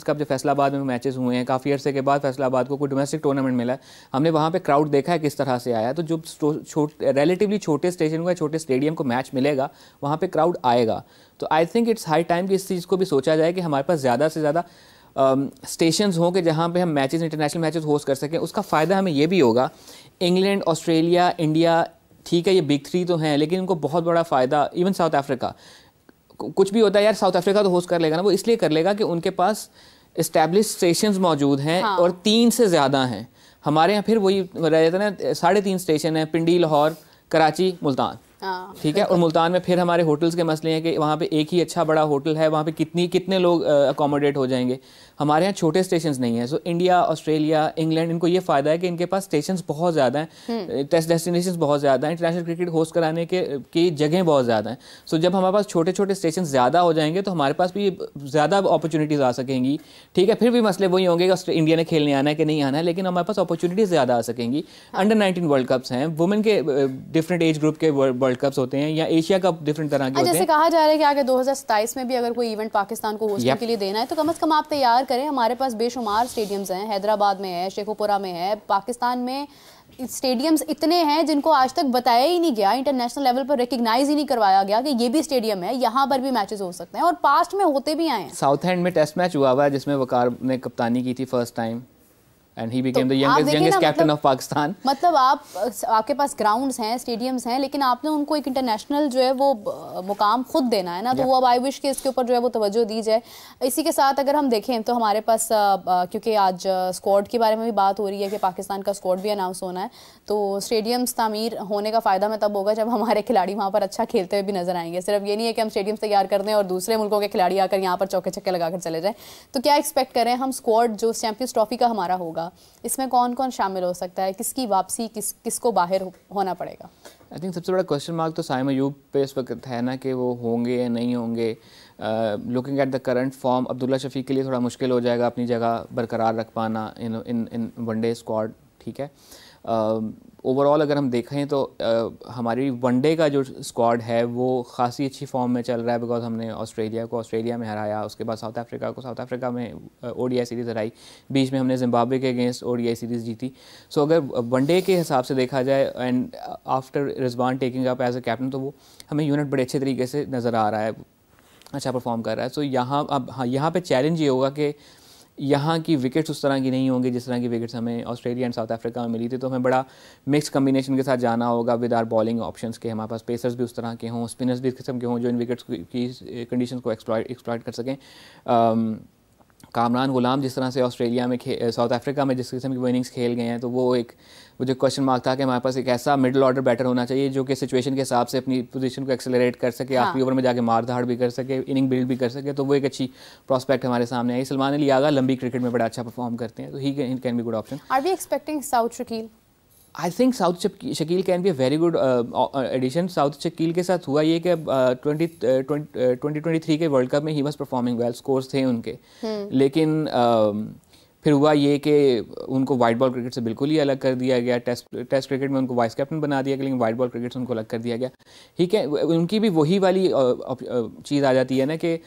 Cup जो फैसलाबाद में matches हुए हैं, काफ़ी अरसे के बाद फैसलाबाद को कोई डोमेस्टिक टूर्नामेंट मिला है, हमने वहाँ पे क्राउड देखा है किस तरह से आया। तो जो रिलेटिवली छोटे स्टेशन को या छोटे स्टेडियम को मैच मिलेगा, वहाँ पे क्राउड आएगा। तो I think it's high time कि इस चीज़ को भी सोचा जाए कि हमारे पास ज़्यादा से ज़्यादा स्टेशंस हों कि जहाँ पे हम मैचेस, इंटरनेशनल मैचेस होस्ट कर सकें। उसका फ़ायदा हमें ये भी होगा, इंग्लैंड, ऑस्ट्रेलिया, इंडिया, ठीक है ये बिग थ्री तो हैं, लेकिन इनको बहुत बड़ा फ़ायदा, इवन साउथ अफ्रीका, कुछ भी होता है यार, साउथ अफ्रीका तो होस्ट कर लेगा ना, वो इसलिए कर लेगा कि उनके पास इस्टेब्लिश स्टेशंस मौजूद हैं। हाँ। और 3 से ज़्यादा हैं। हमारे यहाँ फिर वही रह जाता है ना, 3.5 स्टेशन हैं, पिंडी, लाहौर, कराची, मुल्तान। ठीक है। और मुल्तान में फिर हमारे होटल्स के मसले हैं कि वहाँ पे एक ही अच्छा बड़ा होटल है, वहाँ पे कितने लोग अकोमोडेट हो जाएंगे। हमारे यहाँ छोटे स्टेशंस नहीं हैं। सो इंडिया, ऑस्ट्रेलिया, इंग्लैंड, इनको ये फ़ायदा है कि इनके पास स्टेशंस बहुत ज़्यादा हैं, टेस्ट डेस्टिनेशंस बहुत ज़्यादा हैं, इंटरनेशनल क्रिकेट होस्ट कराने की जगह बहुत ज़्यादा हैं। सो जब हमारे पास छोटे छोटे स्टेशन ज़्यादा हो जाएंगे तो हमारे पास भी ज़्यादा अपॉर्चुनिटीज़ आ सकेंगी। ठीक है, फिर भी मसले वही होंगे कि इंडिया ने खेलने आना है कि नहीं आना है, लेकिन हमारे पास अपॉर्चुनिटीज़ ज़्यादा आ सकेंगी। अंडर 19 वर्ल्ड कप्स हैं, वुमेन के डिफरेंट एज ग्रुप के वर्ल्ड कप्स होते हैं, या एशिया कप डिफरेंट तरह के होते हैं। जैसे कहा जा रहा है कि आगे 2027 में भी अगर कोई इवेंट पाकिस्तान को होस्ट के लिए देना है तो कम से कम आप तैयार करें। हमारे पास बेशुमार स्टेडियम्स हैं, हैदराबाद में है, शेखुपुरा में है, पाकिस्तान में स्टेडियम्स इतने हैं जिनको आज तक बताया ही नहीं गया, इंटरनेशनल लेवल पर रिकग्नाइज ही नहीं करवाया गया कि ये भी स्टेडियम है, यहाँ पर भी मैचेस हो सकते हैं, और पास्ट में होते भी आए हैं। साउथ एंड में टेस्ट मैच हुआ है जिसमें वकार ने कप्तानी की थी first time, and he became the youngest captain of Pakistan। मतलब आपके पास ग्राउंड्स हैं, स्टेडियम्स हैं, लेकिन आपने उनको एक इंटरनेशनल जो है वो मुकाम खुद देना है ना, तो वो अब आई विश कि इसके ऊपर जो है वो तवज्जो दी जाए। इसी के साथ अगर हम देखें तो हमारे पास क्योंकि आज स्क्वाड के बारे में भी बात हो रही है कि पाकिस्तान का स्क्वाड भी अनाउंस होना है, तो स्टेडियम्स तामीर होने का फ़ायदा में तब होगा जब हमारे खिलाड़ी वहाँ पर अच्छा खेलते हुए भी नजर आएंगे। सिर्फ ये नहीं है कि हम स्टेडियम्स तैयार कर दें और दूसरे मुल्कों के खिलाड़ी आकर यहाँ पर चौके छक्के लगाकर चले जाएँ। तो क्या एक्सपेक्ट करें हम स्क्वाड जो चैंपियंस ट्रॉफी का हमारा होगा, इसमें कौन कौन शामिल हो सकता है, किसकी वापसी, किसको बाहर होना पड़ेगा? आई थिंक सबसे बड़ा क्वेश्चन मार्क तो साइम अयूब पे इस वक्त है ना, कि वो होंगे या नहीं होंगे। Looking at the current form, Abdullah Shafique के लिए थोड़ा मुश्किल हो जाएगा अपनी जगह बरकरार रख पाना इन वनडे स्क्वाड। ठीक है, ओवरऑल अगर हम देखें तो हमारी वनडे का जो स्क्वाड है वो खासी अच्छी फॉर्म में चल रहा है, बिकॉज हमने ऑस्ट्रेलिया को ऑस्ट्रेलिया में हराया, उसके बाद साउथ अफ्रीका को साउथ अफ्रीका में ओडीआई सीरीज़ हराई, बीच में हमने जिम्बाब्वे के अगेंस्ट ओडीआई सीरीज़ जीती। सो अगर वनडे के हिसाब से देखा जाए and after Rizwan taking up as a captain, तो वो हमें यूनिट बड़े अच्छे तरीके से नज़र आ रहा है, अच्छा परफॉर्म कर रहा है। सो यहाँ अब यहाँ पे चैलेंज ये होगा कि यहाँ की विकेट्स उस तरह की नहीं होंगी जिस तरह की विकेट्स हमें ऑस्ट्रेलिया एंड साउथ अफ्रीका में मिली थी, तो हमें बड़ा मिक्स कम्बिनेशन के साथ जाना होगा विद आर बॉलिंग ऑप्शंस के। हमारे पास पेसर्स भी उस तरह के हों, स्पिनर्स भी इस किस्म के हों जो इन विकेट्स की कंडीशंस को एक्सप्लॉइट कर सकें। कामरान गुलाम जिस तरह से ऑस्ट्रेलिया में साउथ अफ्रीका में जिस किस्म की इनिंग्स खेल गए हैं, तो वो जो क्वेश्चन मार्क था कि हमारे पास एक ऐसा मिडिल ऑर्डर बैटर होना चाहिए जो कि सिचुएशन के हिसाब से अपनी पोजीशन को एक्सेलरेट कर सके, आखिरी ओवर में जाके मार धाड़ भी कर सके, इनिंग बिल्ड भी कर सके। तो वो एक अच्छी प्रॉस्पेक्ट हमारे सामने आई। सलमान अली आगा लंबी क्रिकेट में बड़ा अच्छा परफॉर्म करते हैं, तो he can be good option. Are we expecting Saud Shakeel? I think Saud Shakeel can be a very good addition. Saud Shakeel के साथ हुआ ये कि 2023 के वर्ल्ड कप में he was performing well, scores थे उनके, लेकिन फिर हुआ ये कि उनको वाइट बॉल क्रिकेट से बिल्कुल ही अलग कर दिया गया। टेस्ट क्रिकेट में उनको वाइस कैप्टन बना दिया गया, लेकिन वाइट बॉल क्रिकेट से उनको अलग कर दिया गया। ठीक है, उनकी भी वही वाली चीज़ आ जाती है ना कि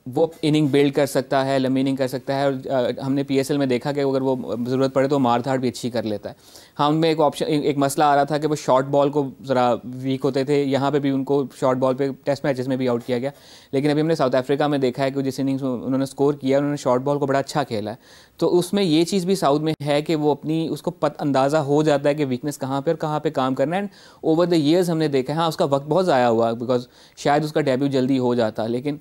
वो इनिंग बिल्ड कर सकता है, लंबी इनिंग कर सकता है, और हमने पीएसएल में देखा कि अगर वो ज़रूरत पड़े तो मार धाड़ भी अच्छी कर लेता है। हाँ, उनमें एक मसला आ रहा था कि वो शॉर्ट बॉल को ज़रा वीक होते थे, यहाँ पे भी उनको शॉर्ट बॉल पे टेस्ट मैचेस में भी आउट किया गया। लेकिन अभी हमने साउथ अफ्रीका में देखा है कि जिस इनिंग्स में उन्होंने स्कोर किया, उन्होंने शॉर्ट बॉल को बड़ा अच्छा खेला है। तो उसमें ये चीज़ भी साउथ में है कि वो अपनी उसको अंदाज़ा हो जाता है कि वीकनेस कहाँ पर और कहाँ पर काम करना है। एंड ओवर द ईयर्स हमने देखा है, हाँ उसका वक्त बहुत ज़ाया हुआ बिकॉज शायद उसका डेब्यू जल्दी हो जाता, लेकिन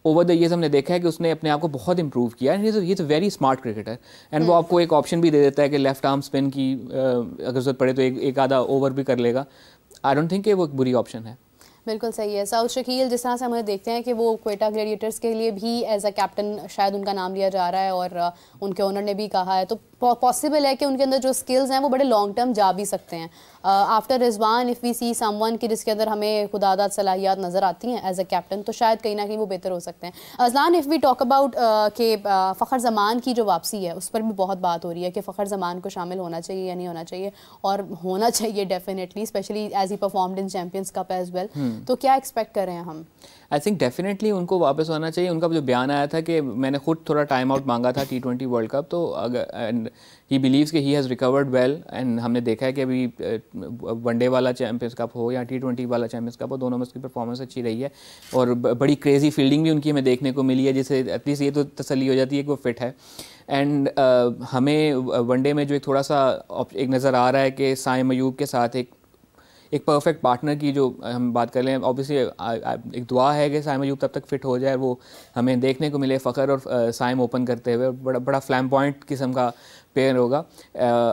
ओवर द ईयर्स हमने देखा है कि उसने अपने आप को बहुत इंप्रूव किया है। ये तो वेरी स्मार्ट क्रिकेटर, एंड वो आपको एक ऑप्शन भी दे देता है कि लेफ्ट आर्म स्पिन की अगर जरूरत पड़े तो एक आधा ओवर भी कर लेगा। आई डोंट थिंक कि वो एक बुरी ऑप्शन है। बिल्कुल सही है। साउथ शकील जिस तरह से हमें देखते हैं कि वो क्वेटा ग्लेडिएटर्स के लिए भी एज अ कैप्टन शायद उनका नाम लिया जा रहा है, और उनके ओनर ने भी कहा है, तो पॉसिबल है कि उनके अंदर जो स्किल्स हैं वो बड़े लॉन्ग टर्म जा भी सकते हैं। After Rizwan if we see someone कि जिसके अंदर हमें खुदादाद सलाहियात नज़र आती हैं एज अ कैप्टन, तो शायद कहीं ना कहीं वो बेहतर हो सकते हैं। Azlan, if we talk about कि फ़खर ज़मान की जो वापसी है उस पर भी बहुत बात हो रही है कि फ़खर ज़मान को शामिल होना चाहिए या नहीं होना चाहिए, और होना चाहिए definitely, specially as he performed in Champions Cup as well. तो क्या एक्सपेक्ट कर रहे हैं हम? आई थिंक डेफिनेटली उनको वापस होना चाहिए। उनका जो बयान आया था कि मैंने खुद थोड़ा टाइम आउट मांगा था T20 वर्ल्ड कप, तो अगर एंड ही बिलीव्स कि he has recovered well, and हमने देखा है कि अभी वनडे वाला चैंपियंस कप हो या T20 वाला चैंपियंस कप हो, दोनों में उसकी परफॉर्मेंस अच्छी रही है और बड़ी क्रेजी फील्डिंग भी उनकी हमें देखने को मिली है, जिससे एटलीस्ट ये तो तसल्ली हो जाती है कि वो फिट है। एंड हमें वनडे में जो एक थोड़ा सा एक नज़र आ रहा है कि साइम अयूब के साथ एक परफेक्ट पार्टनर की जो हम बात कर लें, ऑब्वियसली एक दुआ है कि साइम अयूब तब तक फिट हो जाए, वो हमें देखने को मिले फ़खर और साइम ओपन करते हुए, बड़ा फ्लैम्पॉइंट किस्म का पेयर होगा।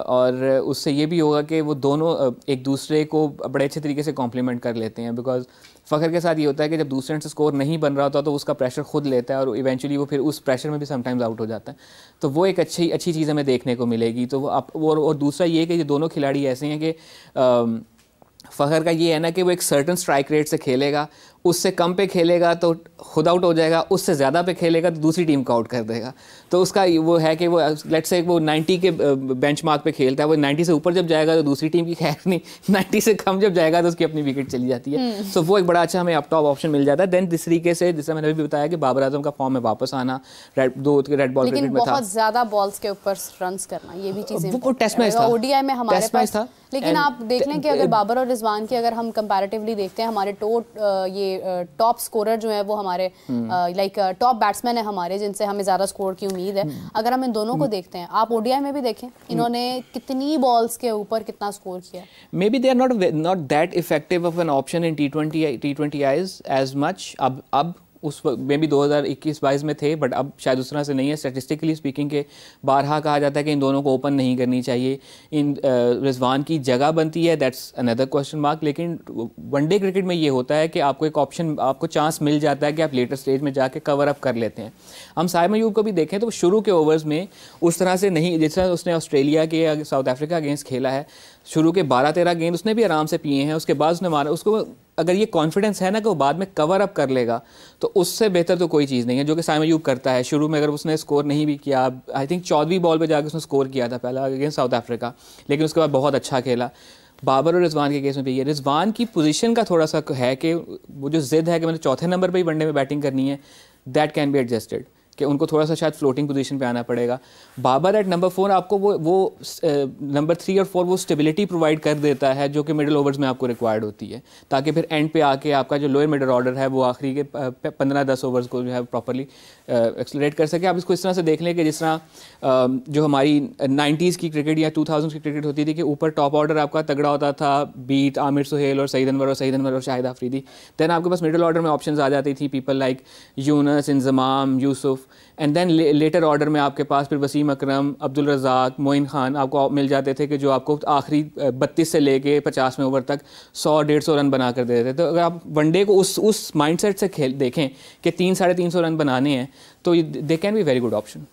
और उससे ये भी होगा कि वो दोनों एक दूसरे को बड़े अच्छे तरीके से कॉम्प्लीमेंट कर लेते हैं, बिकॉज फ़खर के साथ ये होता है कि जब दूसरे एंड से स्कोर नहीं बन रहा होता तो उसका प्रेशर खुद लेता है और इवेंचुअली वो फिर उस प्रेशर में भी समटाइम्स आउट हो जाता है। तो वो एक अच्छी चीज़ हमें देखने को मिलेगी। तो और दूसरा ये कि ये दोनों खिलाड़ी ऐसे हैं कि फ़खर का ये है ना कि वो एक सर्टन स्ट्राइक रेट से खेलेगा, उससे कम पे खेलेगा तो खुद आउट हो जाएगा, उससे ज़्यादा पे खेलेगा तो दूसरी टीम को आउट कर देगा। तो उसका वो है कि वो लेट्स से वो 90 के बेंचमार्क पे खेलता है, वो 90 से ऊपर जब जाएगा तो दूसरी टीम की खैर नहीं, 90 से कम जब जाएगा तो उसकी अपनी विकेट चली जाती है। तो वो एक बड़ा अच्छा हमें अप टॉप ऑप्शन मिल जाता है। देन जिस तरीके से, जैसे मैंने भी बताया कि बाबर आजम का फॉर्म में वापस आना, रेड बॉल क्रिकेट में था, बहुत ज़्यादा बॉल्स के ऊपर रन्स करना, ये भी चीज़ें वो टेस्ट मैच था, ओडीआई में हमारे पास था। लेकिन आप देख लें कि अगर बाबर और रिजवान की अगर हम कंपैरेटिवली देखते हैं, हमारे टॉप स्कोरर जो है वो हमारे लाइक टॉप बैट्समैन है हमारे, जिनसे हमें ज़्यादा स्कोर की उम्मीद है। अगर हम इन दोनों को देखते हैं, आप ओडीआई में भी देखें इन्होंने कितनी बॉल्स के ऊपर कितना स्कोर किया। Maybe they are not that effective of an option in T20 as much. अब उस में भी 2021-22 में थे, बट अब शायद उस तरह से नहीं है। स्टैटिस्टिकली स्पीकिंग के बारहा कहा जाता है कि इन दोनों को ओपन नहीं करनी चाहिए, इन रिजवान की जगह बनती है, दैट्स अनदर क्वेश्चन मार्क। लेकिन वनडे क्रिकेट में ये होता है कि आपको एक ऑप्शन, आपको चांस मिल जाता है कि आप लेटर स्टेज में जाके कवर अप कर लेते हैं। हम साइम अयूब को भी देखें तो शुरू के ओवर्स में उस तरह से नहीं, जिस तरह उसने ऑस्ट्रेलिया के साउथ अफ्रीका अगेंस्ट खेला है, शुरू के 12-13 गेंद उसने भी आराम से पिए हैं, उसके बाद उसने मारा, उसको अगर ये कॉन्फिडेंस है ना कि वो बाद में कवर अप कर लेगा, तो उससे बेहतर तो कोई चीज़ नहीं है, जो कि साइम अयूब करता है। शुरू में अगर उसने स्कोर नहीं भी किया, आई थिंक 14वीं बॉल पे जाकर उसने स्कोर किया था पहला अगेंस्ट साउथ अफ्रीका, लेकिन उसके बाद बहुत अच्छा खेला। बाबर और रिजवान के केस में भी ये रिजवान की पोजीशन का थोड़ा सा है कि वो जो जिद है कि मैंने चौथे नंबर पर ही वनडे में बैटिंग करनी है, दैट कैन बी एडजस्टेड, कि उनको थोड़ा सा शायद फ्लोटिंग पोजीशन पे आना पड़ेगा। बाबर एट नंबर 4 आपको वो नंबर 3 और 4 वो स्टेबिलिटी प्रोवाइड कर देता है जो कि मिडिल ओवर्स में आपको रिक्वायर्ड होती है, ताकि फिर एंड पे आके आपका जो लोअर मिडिल ऑर्डर है वो आखिरी के 15-10 ओवर्स को जो है प्रॉपरली एक्सलरेट कर सके। आप इसको इस तरह से देख लें कि जिस तरह जो हमारी 90s की क्रिकेट या 2000s की क्रिकेट होती थी कि ऊपर टॉप ऑर्डर आपका तगड़ा होता था, बीट आमिर सुहेल और सईद अनवर और शाहिद आफरीदी। देन आपके पास मिडिल ऑर्डर में ऑप्शंस आ जाती थी, people like Younis, Inzamam, Yousuf, and then later order में आपके पास फिर वसीम अकरम, अब्दुल रज़ाक, मोइन खान आपको मिल जाते थे कि जो आपको आखिरी 32 से लेके 50वें ओवर तक 100-150 रन बना कर देते थे। तो अगर आप वनडे को उस माइंडसेट से देखें कि 300-350 रन बनाने हैं, तो they can be very good option.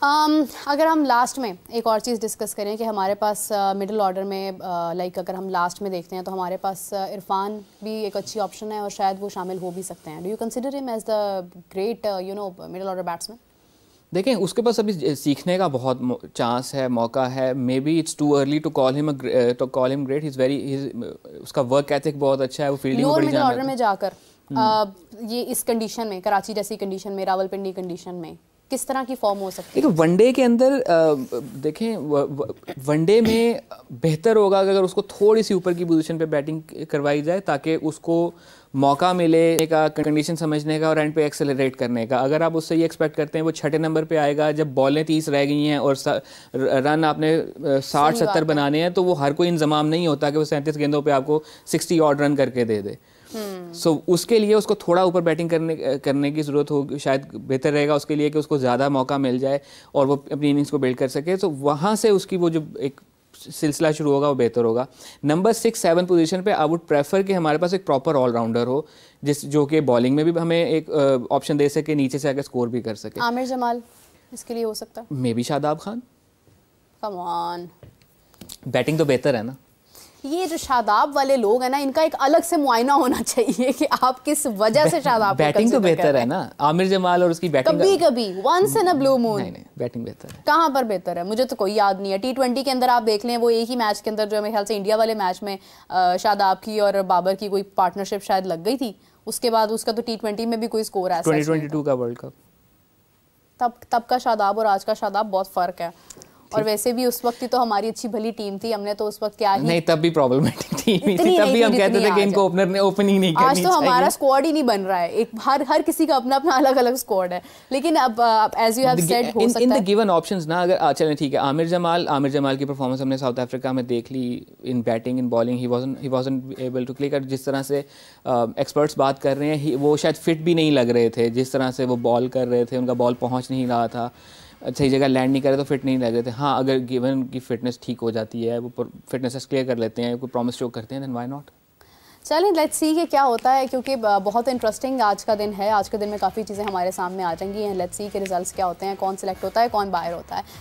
अगर हम लास्ट में एक और चीज़ डिस्कस करें कि हमारे पास मिडिल ऑर्डर में लाइक अगर हम लास्ट में देखते हैं तो हमारे पास इरफान भी एक अच्छी ऑप्शन है और शायद वो शामिल हो भी सकते हैं। Do you consider him as the great middle order batsman? देखें, उसके पास अभी सीखने का बहुत चांस है, मौका है। Maybe it's too early to call him great. He is very, उसका वर्क एथिक बहुत अच्छा है, वो फील्डिंग में बड़ी मिडिल ऑर्डर में जाकर ये इस कंडीशन में, कराची जैसी कंडीशन में, रावलपिंडी कंडीशन में किस तरह की फॉर्म हो सकती है? वनडे के अंदर देखें, वनडे में बेहतर होगा अगर उसको थोड़ी सी ऊपर की पोजीशन पे बैटिंग करवाई जाए, ताकि उसको मौका मिले का, कंडीशन समझने का और एंड पे एक्सेलरेट करने का। अगर आप उससे ये एक्सपेक्ट करते हैं वो छठे नंबर पे आएगा जब बॉलें 30 रह गई हैं और रन आपने 60-70 बनाने हैं, तो वो हर कोई इंतजाम नहीं होता कि वो 37 गेंदों पे आपको 60 ऑड रन करके दे दे। सो उसके लिए उसको थोड़ा ऊपर बैटिंग करने की ज़रूरत होगी, शायद बेहतर रहेगा उसके लिए कि उसको ज़्यादा मौका मिल जाए और वो अपनी इनिंग्स को बिल्ड कर सके। तो वहाँ से उसकी वो जो एक सिलसिला शुरू होगा वो बेहतर होगा। नंबर 6-7 पोजीशन पे आई वुड प्रेफर कि हमारे पास एक प्रॉपर ऑलराउंडर हो, जो कि बॉलिंग में भी हमें एक ऑप्शन दे सके, नीचे से आकर स्कोर भी कर सके। आमिर जमाल इसके लिए हो सकता है? May be Shadab Khan. Come on, batting तो बेहतर है ना। ये जो शादाब वाले लोग हैं ना, इनका एक अलग से मुआयना होना चाहिए कि आप किस वजह से शादाब बैटिंग तो बेहतर है ना, आमिर जमाल और उसकी बैटिंग कभी once in a blue moon. नहीं बैटिंग बेहतर है। कहाँ पर बेहतर है, मुझे तो कोई याद नहीं है। T20 के अंदर आप देख लें, वो एक ही मैच के अंदर जो मेरे ख्याल से इंडिया वाले मैच में शादाब की और बाबर की कोई पार्टनरशिप शायद लग गई थी, उसके बाद उसका तो T20 में भी कोई स्कोर है 2022 का वर्ल्ड कप, तब का शादाब और आज का शादाब बहुत फर्क है। और वैसे भी उस वक्त ही तो हमारी अच्छी भली टीम थी, हमने तो उस वक्त क्या ही नहीं, तब भी प्रॉब्लमेटिक टीम थी, तब भी हम कहते थे कि इनको ओपनर ने ओपनिंग नहीं करनी चाहिए। आज तो हमारा स्क्वाड ही नहीं बन रहा है, एक हर किसी का अपना अपना अलग अलग स्क्वाड है। लेकिन अब एज यू हैव सेड हो सकता है इन द गिवन ऑप्शंस ना, अगर चलें ठीक है, आमिर जमाल की परफॉर्मेंस हमने साउथ अफ्रीका में देख ली, in batting in bowling he wasn't able to click. जिस तरह से एक्सपर्ट्स बात कर रहे हैं, वो शायद फिट भी नहीं लग रहे थे, जिस तरह से वो बॉल कर रहे थे, उनका बॉल पहुंच नहीं रहा था, सही जगह लैंड नहीं करे तो फिट नहीं लग रहे थे। हाँ, अगर गिवन की फिटनेस ठीक हो जाती है, वो फिटनेस क्लियर कर लेते हैं, कोई प्रॉमिस शो करते हैं, देन व्हाई नॉट। चलें लेट्स सी कि क्या होता है, क्योंकि बहुत इंटरेस्टिंग आज का दिन है। आज के दिन में काफ़ी चीज़ें हमारे सामने आ जाएंगी हैं। लेट्स सी के रिजल्ट्स क्या होते हैं, कौन सिलेक्ट होता है, कौन बाहर होता है।